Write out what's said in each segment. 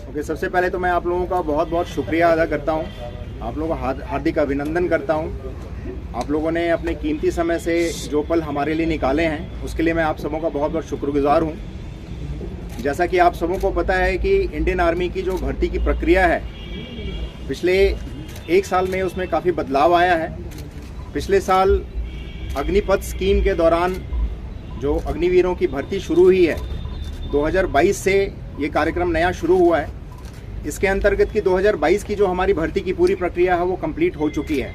Okay, सबसे पहले तो मैं आप लोगों का बहुत बहुत शुक्रिया अदा करता हूँ, आप लोगों का हार्दिक अभिनंदन करता हूँ। आप लोगों ने अपने कीमती समय से जो पल हमारे लिए निकाले हैं उसके लिए मैं आप सबों का बहुत बहुत शुक्रगुजार हूँ। जैसा कि आप सबों को पता है कि इंडियन आर्मी की जो भर्ती की प्रक्रिया है, पिछले 1 साल में उसमें काफ़ी बदलाव आया है। पिछले साल अग्निपथ स्कीम के दौरान जो अग्निवीरों की भर्ती शुरू हुई है, 2022 से ये कार्यक्रम नया शुरू हुआ है। इसके अंतर्गत की 2022 की जो हमारी भर्ती की पूरी प्रक्रिया है वो कंप्लीट हो चुकी है।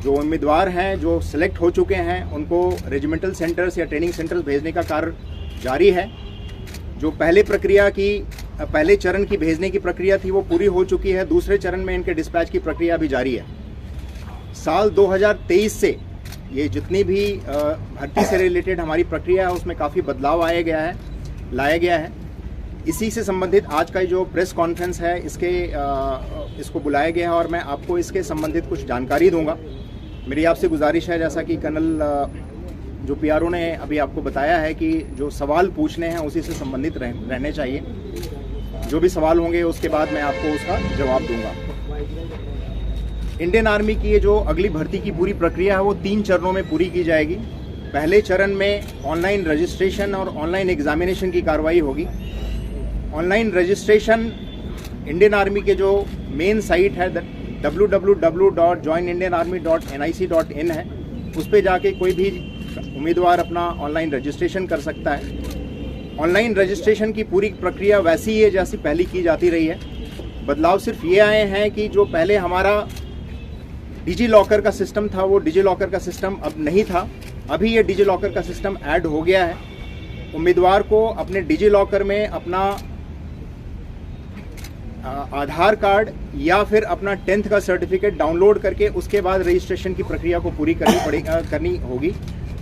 जो उम्मीदवार हैं जो सिलेक्ट हो चुके हैं उनको रेजिमेंटल सेंटर्स या ट्रेनिंग सेंटर्स भेजने का कार्य जारी है। जो पहले चरण की भेजने की प्रक्रिया थी वो पूरी हो चुकी है। दूसरे चरण में इनके डिस्पैच की प्रक्रिया भी जारी है। साल 2023 से ये जितनी भी भर्ती से रिलेटेड हमारी प्रक्रिया है उसमें काफ़ी बदलाव लाया गया है। इसी से संबंधित आज का जो प्रेस कॉन्फ्रेंस है इसको बुलाया गया है और मैं आपको इसके संबंधित कुछ जानकारी दूंगा। मेरी आपसे गुजारिश है, जैसा कि कर्नल जो पीआरओ ने अभी आपको बताया है कि जो सवाल पूछने हैं उसी से संबंधित रहने चाहिए। जो भी सवाल होंगे उसके बाद मैं आपको उसका जवाब दूंगा। इंडियन आर्मी की ये जो अगली भर्ती की पूरी प्रक्रिया है वो 3 चरणों में पूरी की जाएगी। पहले चरण में ऑनलाइन रजिस्ट्रेशन और ऑनलाइन एग्जामिनेशन की कार्रवाई होगी। ऑनलाइन रजिस्ट्रेशन इंडियन आर्मी के जो मेन साइट है www.joinindianarmy.nic.in है, उस पर जाके कोई भी उम्मीदवार अपना ऑनलाइन रजिस्ट्रेशन कर सकता है। ऑनलाइन रजिस्ट्रेशन की पूरी प्रक्रिया वैसी ही है जैसी पहले की जाती रही है। बदलाव सिर्फ ये आए हैं कि जो पहले हमारा डिजी लॉकर का सिस्टम था वो डिजी लॉकर का सिस्टम अब नहीं था। अभी ये डिजी लॉकर का सिस्टम ऐड हो गया है। उम्मीदवार को अपने डिजी लॉकर में अपना आधार कार्ड या फिर अपना 10th का सर्टिफिकेट डाउनलोड करके उसके बाद रजिस्ट्रेशन की प्रक्रिया को पूरी करनी होगी।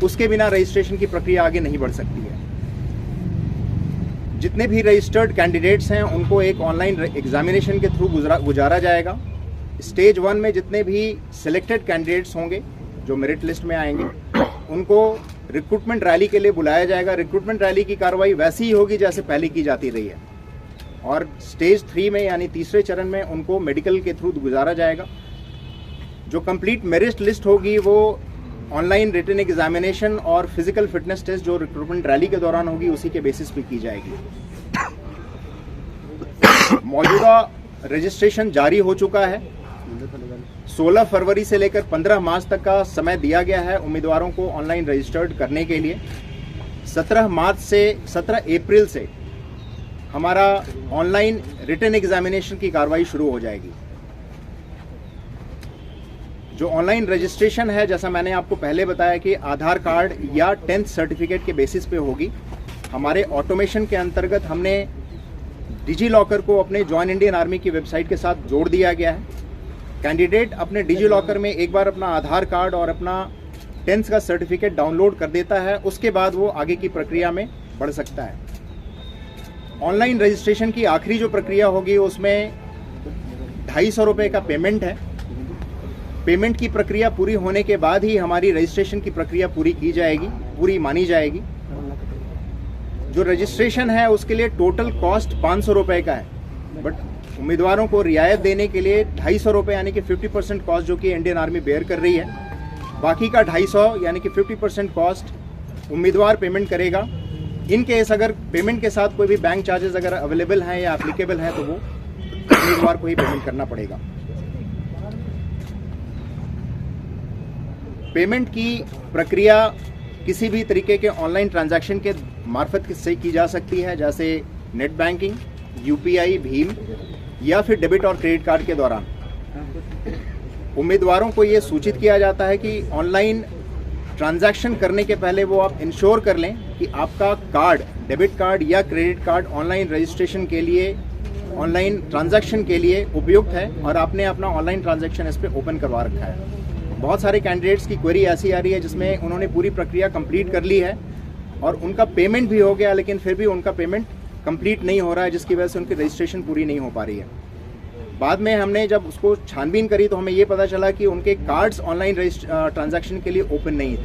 उसके बिना रजिस्ट्रेशन की प्रक्रिया आगे नहीं बढ़ सकती है। जितने भी रजिस्टर्ड कैंडिडेट्स हैं उनको एक ऑनलाइन एग्जामिनेशन के थ्रू गुजारा जाएगा। स्टेज 1 में जितने भी सिलेक्टेड कैंडिडेट्स होंगे जो मेरिट लिस्ट में आएंगे उनको रिक्रूटमेंट रैली के लिए बुलाया जाएगा। रिक्रूटमेंट रैली की कार्रवाई वैसी ही होगी जैसे पहले की जाती रही है। और स्टेज 3 में यानी तीसरे चरण में उनको मेडिकल के थ्रू गुजारा जाएगा। जो कंप्लीट मेरिट लिस्ट होगी वो ऑनलाइन रिटन एग्जामिनेशन और फिजिकल फिटनेस टेस्ट जो रिक्रूटमेंट रैली के दौरान होगी उसी के बेसिस पे की जाएगी। मौजूदा रजिस्ट्रेशन जारी हो चुका है। 16 फरवरी से लेकर 15 मार्च तक का समय दिया गया है उम्मीदवारों को ऑनलाइन रजिस्टर्ड करने के लिए। 17 अप्रैल से हमारा ऑनलाइन रिटन एग्जामिनेशन की कार्रवाई शुरू हो जाएगी। जो ऑनलाइन रजिस्ट्रेशन है, जैसा मैंने आपको पहले बताया कि आधार कार्ड या 10th सर्टिफिकेट के बेसिस पे होगी। हमारे ऑटोमेशन के अंतर्गत हमने डिजी लॉकर को अपने जॉइन इंडियन आर्मी की वेबसाइट के साथ जोड़ दिया गया है। कैंडिडेट अपने डिजी लॉकर में एक बार अपना आधार कार्ड और अपना 10th का सर्टिफिकेट डाउनलोड कर देता है, उसके बाद वो आगे की प्रक्रिया में बढ़ सकता है। ऑनलाइन रजिस्ट्रेशन की आखिरी जो प्रक्रिया होगी उसमें 250 रुपये का पेमेंट है। पेमेंट की प्रक्रिया पूरी होने के बाद ही हमारी रजिस्ट्रेशन की प्रक्रिया पूरी मानी जाएगी। जो रजिस्ट्रेशन है उसके लिए टोटल कॉस्ट 500 रुपये का है, बट उम्मीदवारों को रियायत देने के लिए 250 रुपये यानी कि 50% कॉस्ट जो कि इंडियन आर्मी बेयर कर रही है, बाकी का 250 यानी कि 50% कॉस्ट उम्मीदवार पेमेंट करेगा। इन केस अगर पेमेंट के साथ कोई भी बैंक चार्जेस अगर अवेलेबल हैं या एप्लीकेबल हैं तो वो उम्मीदवार को ही पेमेंट करना पड़ेगा। पेमेंट की प्रक्रिया किसी भी तरीके के ऑनलाइन ट्रांजैक्शन के मार्फत से की जा सकती है, जैसे नेट बैंकिंग, यूपीआई, भीम या फिर डेबिट और क्रेडिट कार्ड के दौरान। उम्मीदवारों को ये सूचित किया जाता है कि ऑनलाइन ट्रांजैक्शन करने के पहले वो आप इंश्योर कर लें कि आपका कार्ड, डेबिट कार्ड या क्रेडिट कार्ड ऑनलाइन रजिस्ट्रेशन के लिए, ऑनलाइन ट्रांजैक्शन के लिए उपयुक्त है और आपने अपना ऑनलाइन ट्रांजैक्शन इस पर ओपन करवा रखा है। बहुत सारे कैंडिडेट्स की क्वेरी ऐसी आ रही है जिसमें उन्होंने पूरी प्रक्रिया कंप्लीट कर ली है और उनका पेमेंट भी हो गया, लेकिन फिर भी उनका पेमेंट कंप्लीट नहीं हो रहा है, जिसकी वजह से उनकी रजिस्ट्रेशन पूरी नहीं हो पा रही है। बाद में हमने जब उसको छानबीन करी तो हमें ये पता चला कि उनके कार्ड्स ऑनलाइन ट्रांजैक्शन के लिए ओपन नहीं थे।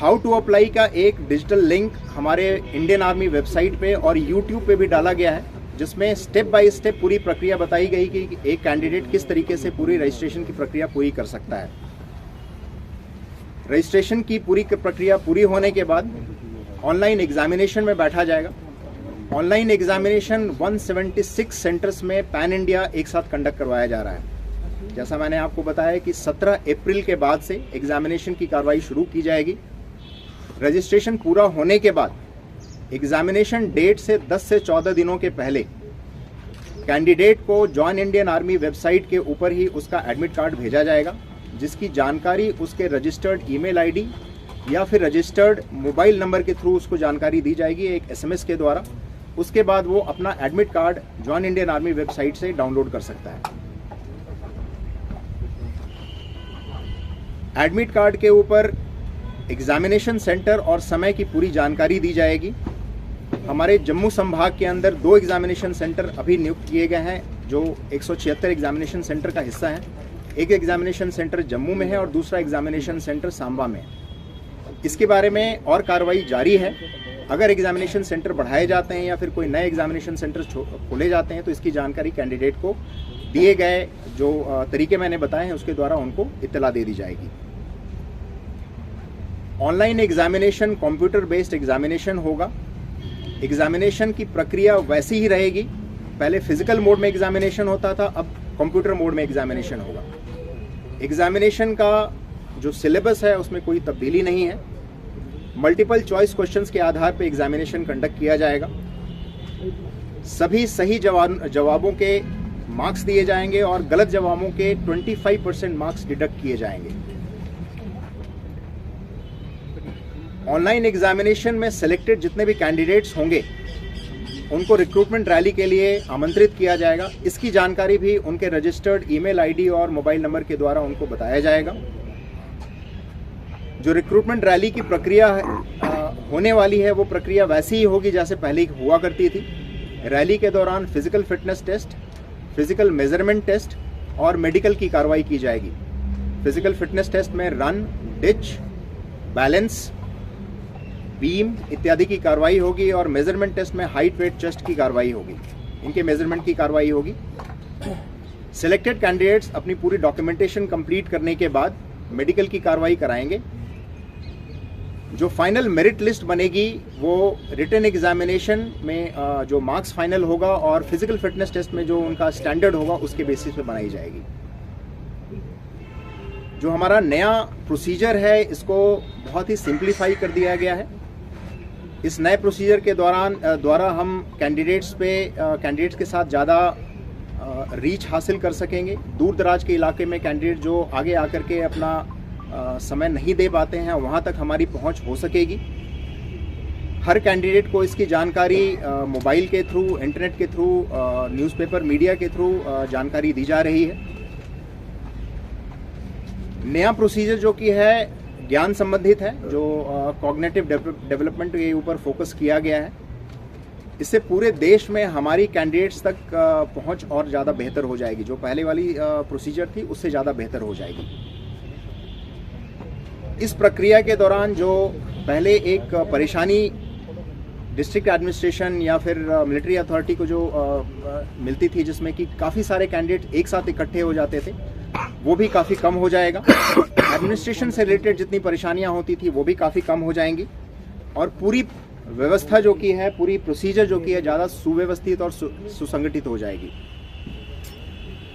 हाउ टू अप्लाई का एक डिजिटल लिंक हमारे इंडियन आर्मी वेबसाइट पे और यूट्यूब पे भी डाला गया है, जिसमें स्टेप बाय स्टेप पूरी प्रक्रिया बताई गई कि एक कैंडिडेट किस तरीके से पूरी रजिस्ट्रेशन की प्रक्रिया पूरी कर सकता है। रजिस्ट्रेशन की पूरी प्रक्रिया पूरी होने के बाद ऑनलाइन एग्जामिनेशन में बैठा जाएगा। ऑनलाइन एग्जामिनेशन 176 सेंटर्स में पैन इंडिया एक साथ कंडक्ट करवाया जा रहा है। जैसा मैंने आपको बताया कि 17 अप्रैल के बाद से एग्जामिनेशन की कार्रवाई शुरू की जाएगी। रजिस्ट्रेशन पूरा होने के बाद एग्जामिनेशन डेट से 10 से 14 दिनों के पहले कैंडिडेट को जॉइन इंडियन आर्मी वेबसाइट के ऊपर ही उसका एडमिट कार्ड भेजा जाएगा, जिसकी जानकारी उसके रजिस्टर्ड ईमेल आईडी या फिर रजिस्टर्ड मोबाइल नंबर के थ्रू उसको जानकारी दी जाएगी एक एसएमएस के द्वारा। उसके बाद वो अपना admit card join Indian army website से डाउनलोड कर सकता है। एडमिट कार्ड के ऊपर एग्जामिनेशन सेंटर और समय की पूरी जानकारी दी जाएगी। हमारे जम्मू संभाग के अंदर 2 एग्जामिनेशन सेंटर अभी नियुक्त किए गए हैं, जो 176 एग्जामिनेशन सेंटर का हिस्सा है। एक एग्जामिनेशन सेंटर जम्मू में है और दूसरा एग्जामिनेशन सेंटर सांबा में है। इसके बारे में और कार्रवाई जारी है। अगर एग्जामिनेशन सेंटर बढ़ाए जाते हैं या फिर कोई नए एग्जामिनेशन सेंटर खोले जाते हैं तो इसकी जानकारी कैंडिडेट को दिए गए जो तरीके मैंने बताए हैं उसके द्वारा उनको इत्तला दे दी जाएगी। Online examination computer based examination होगा। एग्जामिनेशन की प्रक्रिया वैसी ही रहेगी। पहले फिजिकल मोड में एग्जामिनेशन होता था, अब कंप्यूटर मोड में एग्जामिनेशन होगा। एग्जामिनेशन का जो सिलेबस है उसमें कोई तब्दीली नहीं है। मल्टीपल चॉइस क्वेश्चंस के आधार पर एग्जामिनेशन कंडक्ट किया जाएगा। सभी सही जवाबों के मार्क्स दिए जाएंगे और गलत जवाबों के 25% मार्क्स डिडक्ट किए जाएंगे। ऑनलाइन एग्जामिनेशन में सिलेक्टेड जितने भी कैंडिडेट्स होंगे उनको रिक्रूटमेंट रैली के लिए आमंत्रित किया जाएगा। इसकी जानकारी भी उनके रजिस्टर्ड ईमेल आईडी और मोबाइल नंबर के द्वारा उनको बताया जाएगा। जो रिक्रूटमेंट रैली की प्रक्रिया होने वाली है वो प्रक्रिया वैसी ही होगी जैसे पहले हुआ करती थी। रैली के दौरान physical fitness test, physical measurement test और मेडिकल की कार्रवाई की जाएगी। फिजिकल फिटनेस टेस्ट में रन, डिच, बैलेंस, बीम इत्यादि की कार्रवाई होगी और मेजरमेंट टेस्ट में हाइट, वेट, चेस्ट की कार्रवाई होगी। इनके मेजरमेंट की कार्रवाई होगी। सिलेक्टेड कैंडिडेट्स अपनी पूरी डॉक्यूमेंटेशन कंप्लीट करने के बाद मेडिकल की कार्रवाई कराएंगे। जो फाइनल मेरिट लिस्ट बनेगी वो रिटन एग्जामिनेशन में जो मार्क्स फाइनल होगा और फिजिकल फिटनेस टेस्ट में जो उनका स्टैंडर्ड होगा उसके बेसिस पे बनाई जाएगी। जो हमारा नया प्रोसीजर है इसको बहुत ही सिंप्लीफाई कर दिया गया है। इस नए प्रोसीजर के द्वारा हम कैंडिडेट्स के साथ ज़्यादा रीच हासिल कर सकेंगे। दूर दराज के इलाके में कैंडिडेट जो आगे आकर के अपना समय नहीं दे पाते हैं वहाँ तक हमारी पहुँच हो सकेगी। हर कैंडिडेट को इसकी जानकारी मोबाइल के थ्रू, इंटरनेट के थ्रू, न्यूज़पेपर मीडिया के थ्रू जानकारी दी जा रही है। नया प्रोसीजर जो कि है ज्ञान संबंधित है, जो कॉग्निटिव डेवलपमेंट के ऊपर फोकस किया गया है। इससे पूरे देश में हमारी कैंडिडेट्स तक पहुंच और ज़्यादा बेहतर हो जाएगी। जो पहले वाली प्रोसीजर थी उससे ज़्यादा बेहतर हो जाएगी। इस प्रक्रिया के दौरान जो पहले एक परेशानी डिस्ट्रिक्ट एडमिनिस्ट्रेशन या फिर मिलिट्री अथॉरिटी को जो मिलती थी, जिसमें कि काफ़ी सारे कैंडिडेट एक साथ इकट्ठे हो जाते थे, वो भी काफ़ी कम हो जाएगा। एडमिनिस्ट्रेशन से रिलेटेड जितनी परेशानियां होती थी वो भी काफ़ी कम हो जाएंगी और पूरी व्यवस्था जो की है, पूरी प्रोसीजर जो की है ज़्यादा सुव्यवस्थित और सुसंगठित हो जाएगी।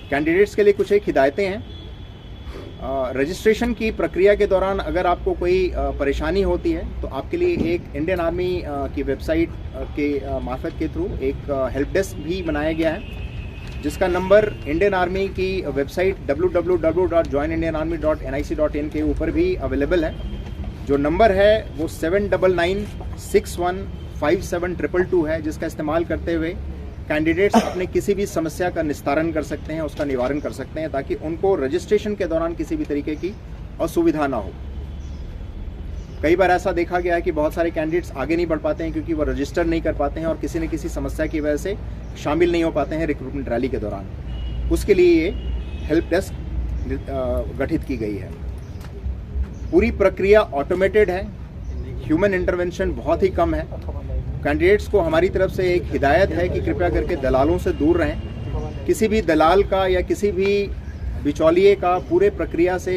कैंडिडेट्स के लिए कुछ एक हिदायतें हैं। रजिस्ट्रेशन की प्रक्रिया के दौरान अगर आपको कोई परेशानी होती है तो आपके लिए एक इंडियन आर्मी की वेबसाइट के मार्फत के थ्रू एक हेल्प डेस्क भी बनाया गया है, जिसका नंबर इंडियन आर्मी की वेबसाइट www.joinindianarmy.nic.in के ऊपर भी अवेलेबल है। जो नंबर है वो 7991615722 है, जिसका इस्तेमाल करते हुए कैंडिडेट्स अपने किसी भी समस्या का निस्तारण कर सकते हैं, उसका निवारण कर सकते हैं, ताकि उनको रजिस्ट्रेशन के दौरान किसी भी तरीके की असुविधा ना हो। कई बार ऐसा देखा गया है कि बहुत सारे कैंडिडेट्स आगे नहीं बढ़ पाते हैं क्योंकि वो रजिस्टर नहीं कर पाते हैं और किसी न किसी समस्या की वजह से शामिल नहीं हो पाते हैं रिक्रूटमेंट रैली के दौरान। उसके लिए ये हेल्प डेस्क गठित की गई है। पूरी प्रक्रिया ऑटोमेटेड है। ह्यूमन इंटरवेंशन बहुत ही कम है। कैंडिडेट्स को हमारी तरफ से एक हिदायत है कि कृपया करके दलालों से दूर रहें। किसी भी दलाल का या किसी भी बिचौलिए का पूरे प्रक्रिया से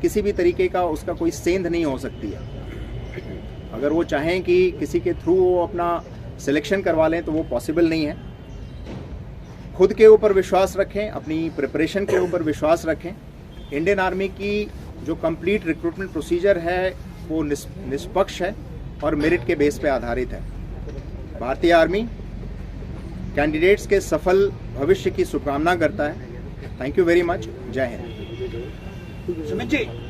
किसी भी तरीके का उसका कोई सेंध नहीं हो सकती है। अगर वो चाहें कि किसी के थ्रू वो अपना सिलेक्शन करवा लें तो वो पॉसिबल नहीं है। खुद के ऊपर विश्वास रखें, अपनी प्रिपरेशन के ऊपर विश्वास रखें। इंडियन आर्मी की जो कंप्लीट रिक्रूटमेंट प्रोसीजर है वो निष्पक्ष है और मेरिट के बेस पे आधारित है। भारतीय आर्मी कैंडिडेट्स के सफल भविष्य की शुभकामना करता है। Thank you very much. जय हिंद।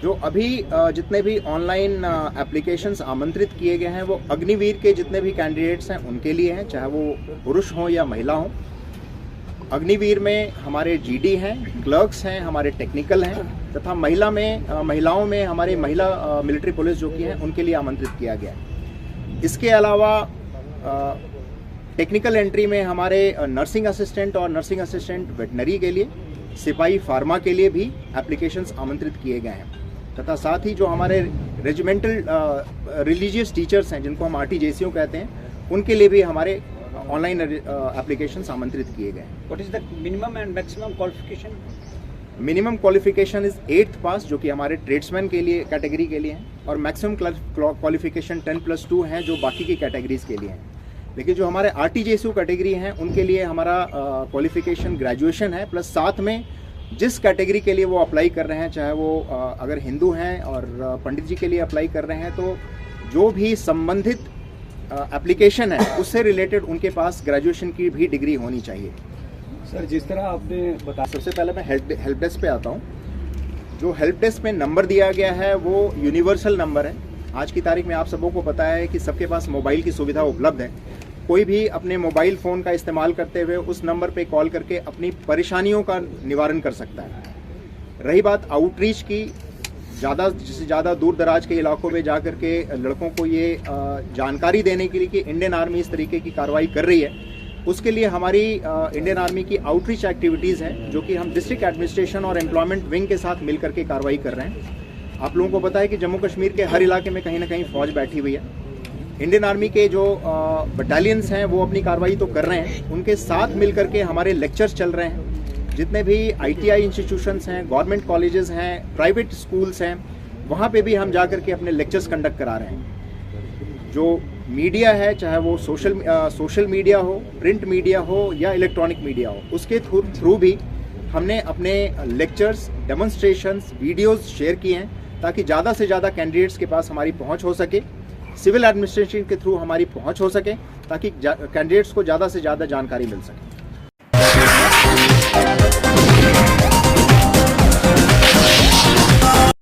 जो अभी जितने भी ऑनलाइन एप्लीकेशंस आमंत्रित किए गए हैं वो अग्निवीर के जितने भी कैंडिडेट्स हैं उनके लिए हैं, चाहे वो पुरुष हों या महिला हों। अग्निवीर में हमारे जीडी हैं, क्लर्क्स हैं, हमारे टेक्निकल हैं, तथा महिलाओं में हमारे महिला मिलिट्री पुलिस जो की हैं उनके लिए आमंत्रित किया गया है। इसके अलावा टेक्निकल एंट्री में हमारे नर्सिंग असिस्टेंट और नर्सिंग असिस्टेंट वेटनरी के लिए, सिपाही फार्मा के लिए भी एप्लीकेशंस आमंत्रित किए गए हैं, तथा साथ ही जो हमारे रेजिमेंटल रिलीजियस टीचर्स हैं जिनको हम RTJCO कहते हैं उनके लिए भी हमारे ऑनलाइन एप्लीकेशंस आमंत्रित किए गए हैं। What is the minimum and maximum qualification? Minimum qualification is 8th पास जो कि हमारे ट्रेड्समैन के लिए कैटेगरी के लिए हैं, और मैक्सिमम क्वालिफिकेशन 10+2 हैं जो बाकी की कैटेगरीज के लिए हैं। लेकिन जो हमारे RTJCO कैटेगरी हैं उनके लिए हमारा क्वालिफिकेशन ग्रेजुएशन है, प्लस साथ में जिस कैटेगरी के लिए वो अप्लाई कर रहे हैं, चाहे वो अगर हिंदू हैं और पंडित जी के लिए अप्लाई कर रहे हैं, तो जो भी संबंधित एप्लीकेशन है उससे रिलेटेड उनके पास ग्रेजुएशन की भी डिग्री होनी चाहिए। सर, जिस तरह आपने बताया, सबसे पहले मैं हेल्प डेस्क पे आता हूँ। जो हेल्प डेस्क में नंबर दिया गया है वो यूनिवर्सल नंबर है। आज की तारीख में आप सबों को पता है कि सबके पास मोबाइल की सुविधा उपलब्ध है। कोई भी अपने मोबाइल फ़ोन का इस्तेमाल करते हुए उस नंबर पे कॉल करके अपनी परेशानियों का निवारण कर सकता है। रही बात आउटरीच की, ज़्यादा से ज़्यादा दूर दराज के इलाकों में जा कर के लड़कों को ये जानकारी देने के लिए कि इंडियन आर्मी इस तरीके की कार्रवाई कर रही है, उसके लिए हमारी इंडियन आर्मी की आउटरीच एक्टिविटीज़ हैं जो कि हम डिस्ट्रिक्ट एडमिनिस्ट्रेशन और एम्प्लॉयमेंट विंग के साथ मिल करके कार्रवाई कर रहे हैं। आप लोगों को पता है कि जम्मू कश्मीर के हर इलाके में कहीं ना कहीं फ़ौज बैठी हुई है। इंडियन आर्मी के जो बटालियंस हैं वो अपनी कार्रवाई तो कर रहे हैं, उनके साथ मिल करके हमारे लेक्चर्स चल रहे हैं। जितने भी ITI इंस्टीट्यूशंस हैं, गवर्नमेंट कॉलेजेस हैं, प्राइवेट स्कूल्स हैं, वहाँ पे भी हम जा करके अपने लेक्चर्स कंडक्ट करा रहे हैं। जो मीडिया है, चाहे वो सोशल मीडिया हो, प्रिंट मीडिया हो या इलेक्ट्रॉनिक मीडिया हो, उसके थ्रू भी हमने अपने लेक्चर्स, डेमोन्स्ट्रेशंस, वीडियोज़ शेयर किए हैं ताकि ज़्यादा से ज़्यादा कैंडिडेट्स के पास हमारी पहुँच हो सके, सिविल एडमिनिस्ट्रेशन के थ्रू हमारी पहुँच हो सके, ताकि कैंडिडेट्स को ज़्यादा से ज़्यादा जानकारी मिल सके।